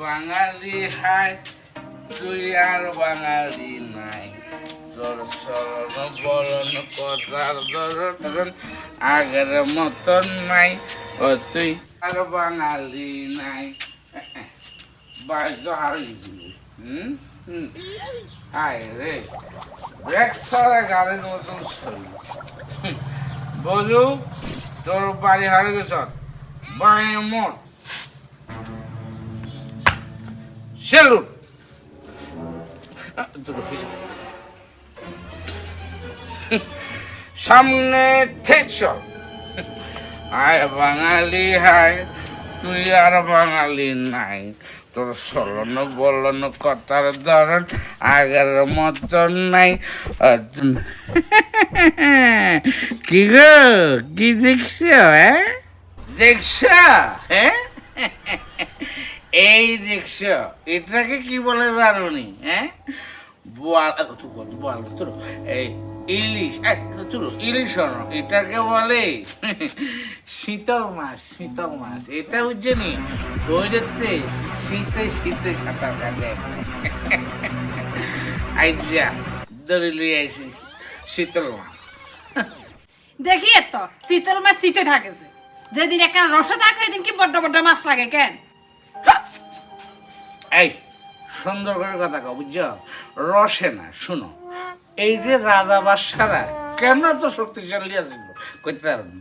বাঙালি হায় তুই আর বাঙালি নাই, তোর স্মরণ বলন কথার ধরন আগের মতন নাই, ও তুই আর বাঙালি নাই। বাড়িতে আরো গেছিলি আয় রে ব্রেক ছাড়া গাড়ির মতন শরীর। বজু তোর বাড়ি হারে গেছ বাড়ি মোট সেলুট সামনে থেছ আয় বাঙালি হায় তুই আর বাঙালি নাই, তোর চলন বলন কথার ধরন আগের মতন নাই। কি গো কি দেখছ? হ্যাঁ দেখছ? হ্যাঁ এই দেখছ এটাকে কি বলে জানি? হ্যাঁ এই ইলিশ, ইলিশ এটাকে বলে শীতল মাছ। শীতল মাছ এটা বুঝছেনি ওইটাতে শীতে শীতে সাঁতার কাটে। আইজা ধরে লই আইসি শীতল মাছ। দেখি তো শীতল মাছ শীতে থাকে, যেদিন একটা রস থাকে ওই দিন কি বড্ড বড্ড মাছ লাগে কেন? এই সুন্দর করে কথা কও বুঝছ, রসে না। শুনো এই যে রাজা বাদশারা কেন তো শক্তিশালী আছে কইতে পারেন,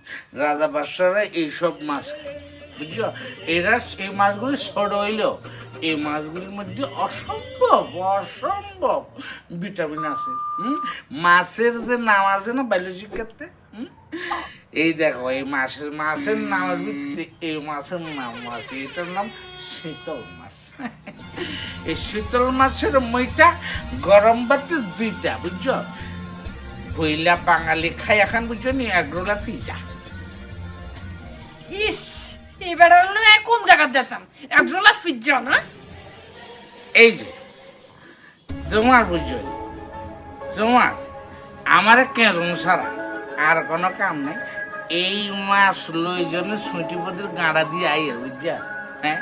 রাজা বাদশারা এইসব মাছ খায় বুঝছো। এরা সেই মাছগুলি ছোট হইলেও এই মাছগুলির মধ্যে অসম্ভব অসম্ভব ভিটামিন আছে। মাছের যে নাম আছে না বায়োলজি ক্ষেত্রে, এই দেখো এই মাছের নামের ভিত্তি এই মাছের নাম আছে, এটার নাম শীতল মাছ। এই শীতল মাছের মইটা গরম ভাতে দুইটা বুঝছো, বইলা বাঙালি খাই এখন বুঝছো নি এগরোলা পিজা। ইস এবার হলো কোন জায়গা যেতাম একজোলা পিজ্জা না। এই যে তোমার বুঝছো তোমার আমার কেজন সারা আর কোনো কাম নেই, এই মাছ লই জন্য সুইটিপতির গাঁড়া দিয়ে আই বুঝছা। হ্যাঁ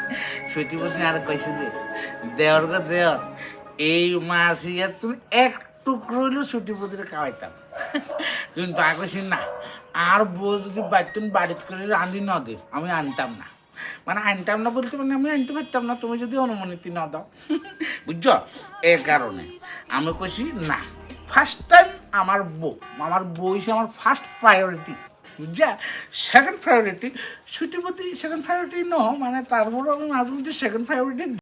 সুইটিপতি আর কইছে যে দেওয়ার গো দেওয়ার এই মাছ ইয়া তুমি এক টুকরো হইলেও সুইটিপতির খাওয়াইতাম, কিন্তু আগে না আর বউ যদি বাড়িতে করে রাঁধি ন দে আমি আনতাম না। মানে আনতাম না বলতে মানে আমি আনতে পারতাম না তুমি যদি অনুমতি না দাও বুঝছো। এ কারণে আমি কইছি না, ফার্স্ট টাইম আমার বউ হিসেবে আমার ফার্স্ট প্রায়োরিটি বুঝছা। সেকেন্ড প্রায়োরিটি সুইটিপতি সেকেন্ড প্রায়োরিটি ন, মানে তারপরে আমি মাঝে মধ্যে সেকেন্ড প্রায়োরিটি